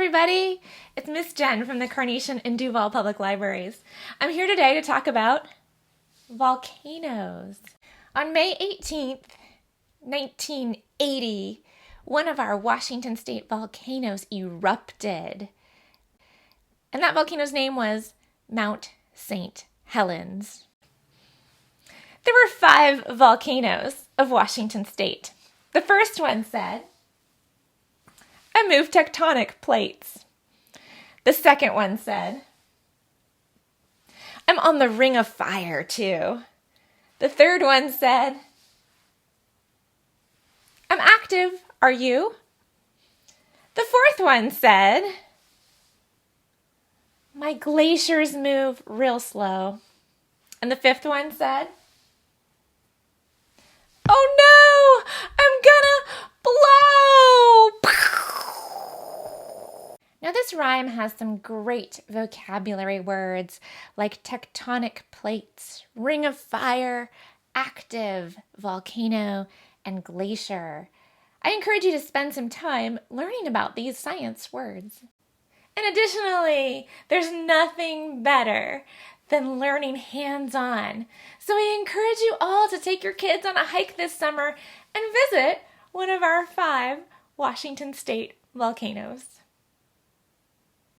everybody. It's Miss Jenn from the Carnation and Duvall Public Libraries. I'm here today to talk about volcanoes. On May 18th, 1980, one of our Washington State volcanoes erupted. And that volcano's name was Mount St. Helens. There were 5 volcanoes of Washington State. The first one said, "I moved tectonic plates." The second one said, "I'm on the ring of fire too." The third one said, "I'm active, are you?" The fourth one said, "My glaciers move real slow." And the fifth one said, "Oh no, I'm gonna blow!" Now this rhyme has some great vocabulary words like tectonic plates, ring of fire, active, volcano, and glacier. I encourage you to spend some time learning about these science words. And additionally, there's nothing better than learning hands-on. So I encourage you all to take your kids on a hike this summer and visit one of our 5 Washington State volcanoes.